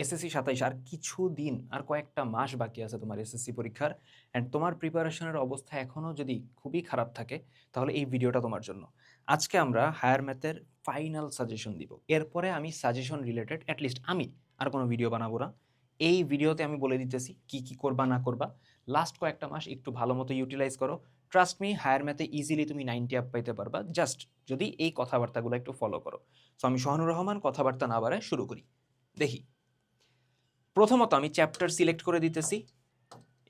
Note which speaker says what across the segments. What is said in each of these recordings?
Speaker 1: SSC ২৭ আর কিছুদিন আর কয়েকটা মাস বাকি আছে তোমার এসএসসি পরীক্ষার। অ্যান্ড তোমার প্রিপারেশনের অবস্থা এখনও যদি খুবই খারাপ থাকে তাহলে এই ভিডিওটা তোমার জন্য। আজকে আমরা হায়ার ম্যাথের ফাইনাল সাজেশন দিব। এরপরে আমি সাজেশন রিলেটেড অ্যাটলিস্ট আমি আর কোনো ভিডিও বানাবো না। এই ভিডিওতে আমি বলে দিতেছি কি কি করবা না করবা। লাস্ট কয়েকটা মাস একটু ভালো মতো ইউটিলাইজ করো। ট্রাস্ট মি, হায়ার ম্যাথে ইজিলি তুমি 90 আপ পাইতে পারবা, জাস্ট যদি এই কথাবার্তাগুলো একটু ফলো করো। সো আমি সোহানুর রহমান, কথাবার্তা না বাড়ায় শুরু করি। দেখি, প্রথমত আমি চ্যাপ্টার সিলেক্ট করে দিতেছি,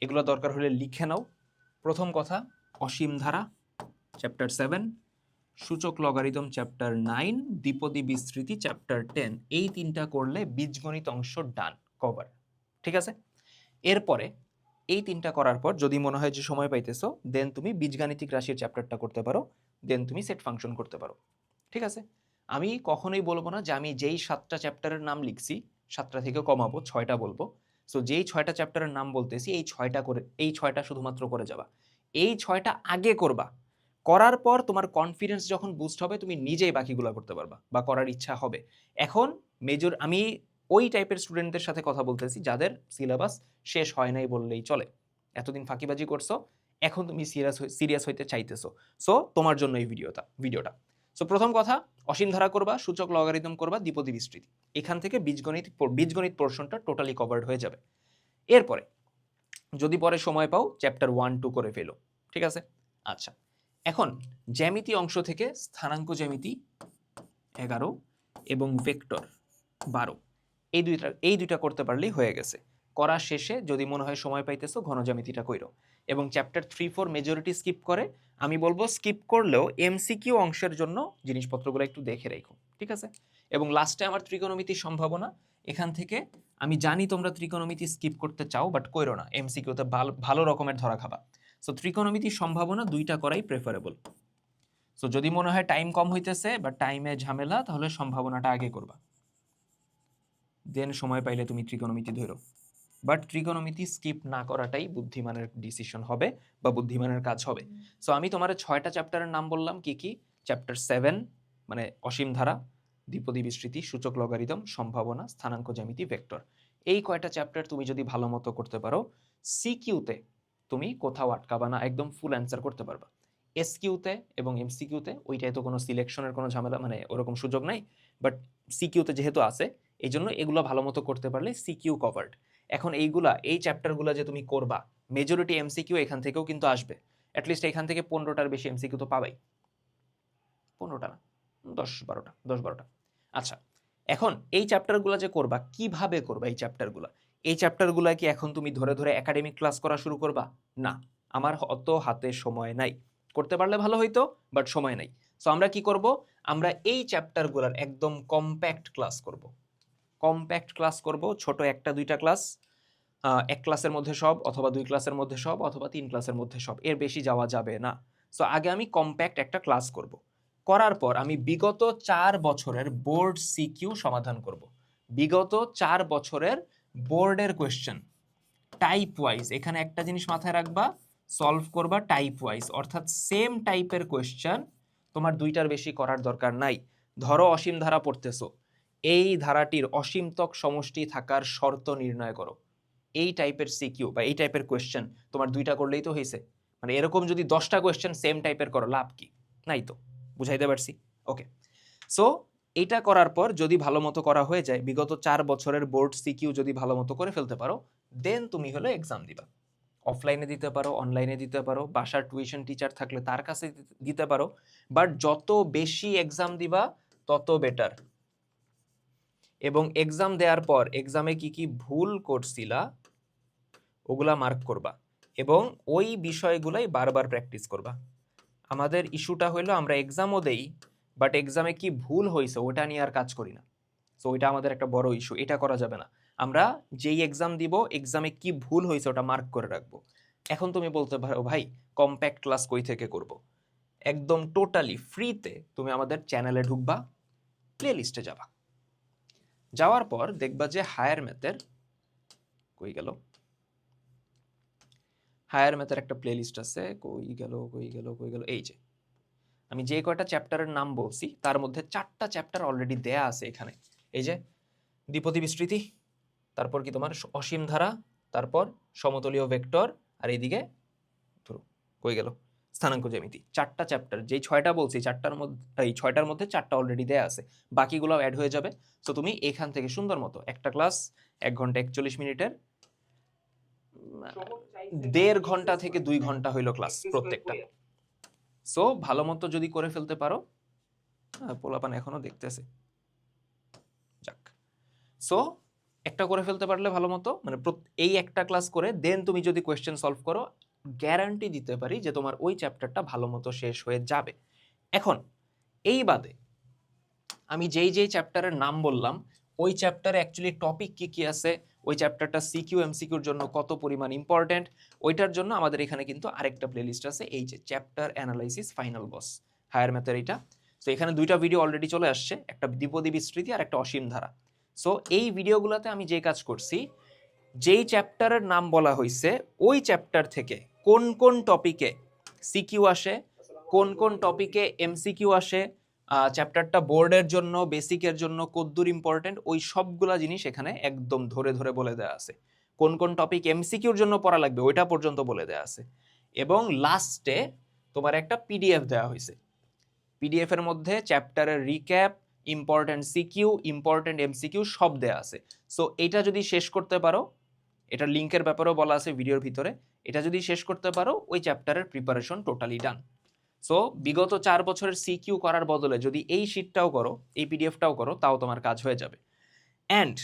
Speaker 1: এগুলো দরকার হলে লিখে নাও। প্রথম কথা, অসীম ধারা চ্যাপ্টার 7, সূচক লগারিদম চ্যাপ্টার 9, দ্বিপদী বিস্তৃতি চ্যাপ্টার 10। এই তিনটা করলে বীজগণিত অংশ ডান, কভার। ঠিক আছে, এরপরে এই তিনটা করার পর যদি মনে হয় যে সময় পাইতেছো, দেন তুমি বীজগাণিতিক রাশির চ্যাপ্টারটা করতে পারো, দেন তুমি সেট ফাংশন করতে পারো। ঠিক আছে, আমি কখনোই বলবো না যে আমি যেই 7টা চ্যাপ্টারের নাম লিখছি 7টা থেকে কমাবো 6টা বলবো। সো যেই 6টা চ্যাপ্টারের নাম বলতেছি এই 6টা শুধুমাত্র করে যাবা, এই 6টা আগে করবা। করার পর তোমার কনফিডেন্স যখন বুস্ট হবে তুমি নিজেই বাকিগুলো করতে পারবা বা করার ইচ্ছা হবে। এখন মেজর আমি ওই টাইপের স্টুডেন্টদের সাথে কথা বলতেছি যাদের সিলেবাস শেষ হয় নাই বললেই চলে। এতদিন ফাঁকিবাজি করছো, এখন তুমি সিরিয়াস হইতে চাইতেছো। সো তোমার জন্য এই ভিডিওটা। সো প্রথম কথা, অসীম ধারা করবা, সূচক লগারিদম করবা, দ্বিপদী বিস্তৃতি। এখান থেকে বীজগণিত পোর্শনটা টোটালি কভার্ড হয়ে যাবে। এরপরে যদি পরে সময় পাও চ্যাপ্টার 1-2 করে ফেলো। ঠিক আছে, আচ্ছা। এখন জ্যামিতি অংশ থেকে স্থানাঙ্ক জ্যামিতি 11 এবং ভেক্টর 12, এই দুইটা করতে পারলেই হয়ে গেছে। করা শেষে যদি মনে হয় সময় পাইতেছো ঘন জ্যামিতিটা কইরো। এবং চ্যাপ্টার 3-4 মেজরিটি স্কিপ করে, আমি বলবো স্কিপ করলেও এমসিকিউ অংশের জন্য জিনিসপত্রগুলো একটু দেখে রেখো। ঠিক আছে, এবং লাস্টে আমার ত্রিকোণমিতির সম্ভাবনা, এখান থেকে আমি জানি তোমরা ত্রিকোণমিতি স্কিপ করতে চাও, বাট কইরো না, এমসিকিউতে ভালো রকমের ধরা খাবা। সো ত্রিকোণমিতির সম্ভাবনা দুইটা করাই প্রেফারেবল। সো যদি মনে হয় টাইম কম হইতেছে বা টাইমে ঝামেলা, তাহলে সম্ভাবনাটা আগে করবা, দেন সময় পাইলে তুমি ত্রিকোণমিতি ধরো। বাট ত্রিকোণমিতি স্কিপ না করাটাই বুদ্ধিমানের ডিসিশন হবে বা বুদ্ধিমানের কাজ হবে। সো আমি তোমার 6টা চ্যাপ্টারের নাম বললাম কি কি। চ্যাপ্টার 7 মানে অসীম ধারা, দ্বিপদী বিস্তৃতি, সূচক লগারিদম, সম্ভাবনা, স্থানাঙ্ক জ্যামিতি, ভেক্টর। এই কয়টা চ্যাপ্টার তুমি যদি ভালো মতো করতে পারো, সিকিউতে তুমি কোথাও আটকাবা না, একদম ফুল অ্যান্সার করতে পারবা। এসকিউতে এবং এমসিকিউতে ওইটাই তো কোনো সিলেকশনের কোনো ঝামেলা মানে ওরকম সুযোগ নাই, বাট সিকিউতে যেহেতু আছে এই জন্য এগুলো ভালো মতো করতে পারলে সিকিউ কভার্ড। এখন এই চ্যাপ্টারগুলো যে তুমি করবা, মেজরিটি এমসিকিউ এখান থেকেও কিন্তু আসবে। অ্যাটলিস্ট এখান থেকে 15টার বেশি এমসিকিউ তো পাবাই। 15টা না, 10-12টা। আচ্ছা, এখন এই চ্যাপ্টারগুলো যে করবা, কিভাবে করবা এই চ্যাপ্টারগুলো কি এখন তুমি ধরে ধরে একাডেমিক ক্লাস করা শুরু করবা? না, আমার অত হাতে সময় নাই। করতে পারলে ভালো হইতো, বাট সময় নাই। সো আমরা কি করব, আমরা এই চ্যাপ্টারগুলোর একদম কম্প্যাক্ট ক্লাস করব, ছোট 1-2টা ক্লাস, এক ক্লাসের মধ্যে সব, অথবা 2 ক্লাসের মধ্যে সব, অথবা 3 ক্লাসের মধ্যে সব, এর বেশি যাওয়া যাবে না। সো আগে আমি কম্প্যাক্ট একটা ক্লাস করব, করার পর আমি বিগত 4 বছরের বোর্ড সিকিউ সমাধান করব। বিগত 4 বছরের বোর্ডের কোয়েশ্চেন টাইপ ওয়াইজ, এখানে একটা জিনিস মাথায় রাখবা, সলভ করবা টাইপ ওয়াইজ, অর্থাৎ সেম টাইপের কোয়েশ্চেন, তোমার 2টার বেশি করার দরকার নাই। ধরো অসীম ধারা পড়তেছো, এই ধারাটির অসীমতক সমষ্টি থাকার শর্ত নির্ণয় করো। এই টাইপের সিকিউ বা এই টাইপের কোয়েশ্চেন তোমার 2টা করলেই তো হয়েছে। মানে এরকম যদি 10টা কোয়েশ্চেন সেম টাইপের করো, লাভ কি? নাই তো। বুঝাইতে পারছি? ওকে। সো এটা করার পর যদি ভালো মতো করা হয়ে যায়, বিগত 4 বছরের বোর্ড সিকিউ যদি ভালো মতো করে ফেলতে পারো, দেন তুমি হলো এক্সাম দিবা। অফলাইনে দিতে পারো, অনলাইনে দিতে পারো, বাসার টিউশন টিচার থাকলে তার কাছে দিতে পারো। বাট যত বেশি এক্সাম দিবা তত বেটার। এবং এক্সাম দেওয়ার পর এক্সামে কি কি ভুল করছিলা ওগুলা মার্ক করবা, এবং ওই বিষয়গুলাই বারবার প্র্যাকটিস করবা। আমাদের ইস্যুটা হইলো আমরা এক্সামও দেই, বাট এক্সামে কি ভুল হয়েছে ওটা নিয়ে আর কাজ করি না। সো ওইটা আমাদের একটা বড় ইস্যু, এটা করা যাবে না। আমরা যেই এক্সাম দিব, এক্সামে কি ভুল হয়েছে ওটা মার্ক করে রাখবো। এখন তুমি বলতে পারো ভাই কম্প্যাক্ট ক্লাস কই থেকে করব? একদম টোটালি ফ্রিতে তুমি আমাদের চ্যানেলে ঢুকবা, প্লে লিস্টে যাবা, যাওয়ার পর দেখবা যে হায়ার ম্যাথের কই গেল, হায়ার ম্যাথের একটা প্লে লিস্ট আছে, কই গেল, এই যে আমি যে কয়টা চ্যাপ্টারের নাম বলছি তার মধ্যে 4টা চ্যাপ্টার অলরেডি দেয়া আছে এখানে। এই যে দ্বিপদী বিস্তৃতি, তারপর কি তোমার অসীম ধারা, তারপর সমতলীয় ভেক্টর, আর এইদিকে ধরো কই গেল স্থানাঙ্ক জ্যামিতি। 4টা চ্যাপ্টার, যেই 6টা বলছি 4টার মধ্যে, এই 6টার মধ্যে 4টা অলরেডি দেয়া আছে, বাকিগুলো অ্যাড হয়ে যাবে। সো তুমি এখান থেকে সুন্দর মতো একটা ক্লাস 1 ঘন্টা 41 মিনিটের 1.5 ঘন্টা থেকে 2 ঘন্টা হইলো ক্লাস প্রত্যেকটা। সো ভালো মতো যদি করে ফেলতে পারো, পোলাপান এখনো দেখতেছে, যাক। সো একটা করে ফেলতে পারলে ভালো মতো, মানে এই একটা ক্লাস করে দেন তুমি যদি কোয়েশ্চেন সলভ করো, গ্যারান্টি দিতে পারি যে তোমার ওই চ্যাপ্টারটা ভালো মতো শেষ হয়ে যাবে। এখন এই বাদে আমি যেই যেই চ্যাপ্টারের নাম বললাম, ওই চ্যাপ্টারে অ্যাকচুয়ালি টপিক কি কি আছে, ওই চ্যাপ্টারটা সিকিউ এমসিকিউর জন্য কত পরিমাণ ইম্পর্টেন্ট, ওইটার জন্য আমাদের এখানে কিন্তু আরেকটা প্লেলিস্ট আছে, এই যে চ্যাপ্টার অ্যানালাইসিস ফাইনাল বস হায়ার ম্যাথের এটা। তো এখানে 2টা ভিডিও অলরেডি চলে আসছে, একটা দ্বিপদী বিস্তৃতি আর একটা অসীম ধারা। সো এই ভিডিওগুলোতে আমি যে কাজ করছি, যেই চ্যাপ্টারের নাম বলা হয়েছে ওই চ্যাপ্টার থেকে কোন কোন টপিকে সিকিউ আসে, কোন কোন টপিকে এমসিকিউ আসে, চ্যাপ্টারটা বোর্ডের জন্য বেসিকের জন্য কদ্দুর ইম্পর্টেন্ট, ওই সবগুলা জিনিস এখানে একদম ধরে ধরে বলে দেওয়া আছে। কোন কোন টপিক এমসিকিউর জন্য পড়া লাগবে ওইটা পর্যন্ত বলে দেওয়া আছে। এবং লাস্টে তোমার একটা পিডিএফ দেওয়া হয়েছে, পিডিএফ এর মধ্যে চ্যাপ্টারের recap, important CQ, important MCQ সব দেয়া আছে। সো এটা যদি শেষ করতে পারো, এটা লিংকের ব্যাপারেও বলা আছে ভিডিওর ভিতরে, এটা যদি শেষ করতে পারো ওই চ্যাপ্টারের প্রিপারেশন টোটালি ডান। সো বিগত 4 বছরের সিকিউ করার বদলে যদি এই শিটটাও করো, এই পিডিএফটাও করো, তাও তোমার কাজ হয়ে যাবে। অ্যান্ড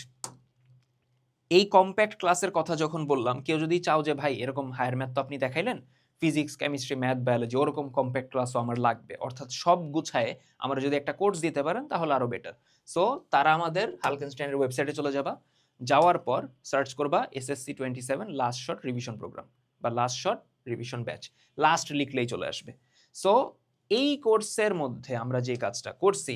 Speaker 1: এই কম্প্যাক্ট ক্লাসের কথা যখন বললাম, কেউ যদি চাও যে ভাই এরকম হায়ার ম্যাথ তো আপনি দেখাইলেন, ফিজিক্স কেমিস্ট্রি ম্যাথ বায়োলজি ওরকম কম্প্যাক্ট ক্লাসও আমার লাগবে, অর্থাৎ সব গুছায় আমরা যদি একটা কোর্স দিতে পারেন তাহলে আরো বেটার। সো তারা আমাদের হালকেনস্টাইনের ওয়েবসাইটে চলে যাবা, যাওয়ার পর সার্চ করবা SSC 27 last shot revision program বা last shot revision batch, last লিখলেই চলে আসবে। সো এই কোর্সের মধ্যে আমরা যে কাজটা করছি,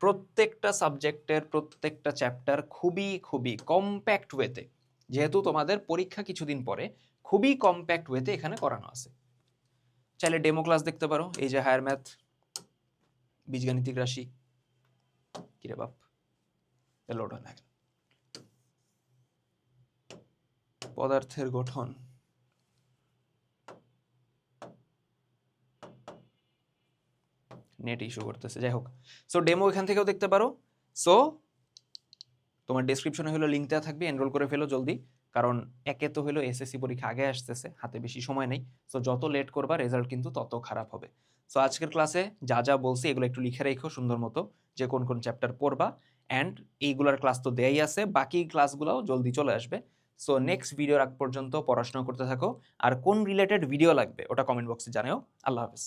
Speaker 1: প্রত্যেকটা সাবজেক্টের প্রত্যেকটা চ্যাপ্টার খুবই খুবই কম্প্যাক্ট ওয়েতে, যেহেতু তোমাদের পরীক্ষা কিছুদিন পরে, খুবই কম্প্যাক্ট ওয়েতে এখানে করানো আছে। চাইলে ডেমো ক্লাস দেখতে পারো, এই যে হায়ার ম্যাথ, বীজগাণিতিক রাশি, কিরে বাপ লোড হয় না, পদার্থের গঠন, নেট ইস্যু করতেছে, যাই হোক। সো ডেমো এখান থেকেও দেখতে পারো। সো তোমার ডেসক্রিপশনে হলো লিঙ্ক দেওয়া থাকবে, এনরোল করে ফেলো জলদি, কারণ একে তো হলো এসএসসি পরীক্ষা আগে আসতেছে, হাতে বেশি সময় নেই। সো যত লেট করবা রেজাল্ট কিন্তু তত খারাপ হবে। সো আজকের ক্লাসে যা যা বলছি এগুলো একটু লিখে রেখো সুন্দর মতো, যে কোন কোন চ্যাপ্টার পড়বা, অ্যান্ড এইগুলার ক্লাস তো দেয়াই আছে, বাকি ক্লাসগুলোও জলদি চলে আসবে। সো নেক্সট ভিডিওর আগ পর্যন্ত পড়াশোনা করতে থাকো, আর কোন রিলেটেড ভিডিও লাগবে ওটা কমেন্ট বক্সে জানাও। আল্লাহ হাফেজ।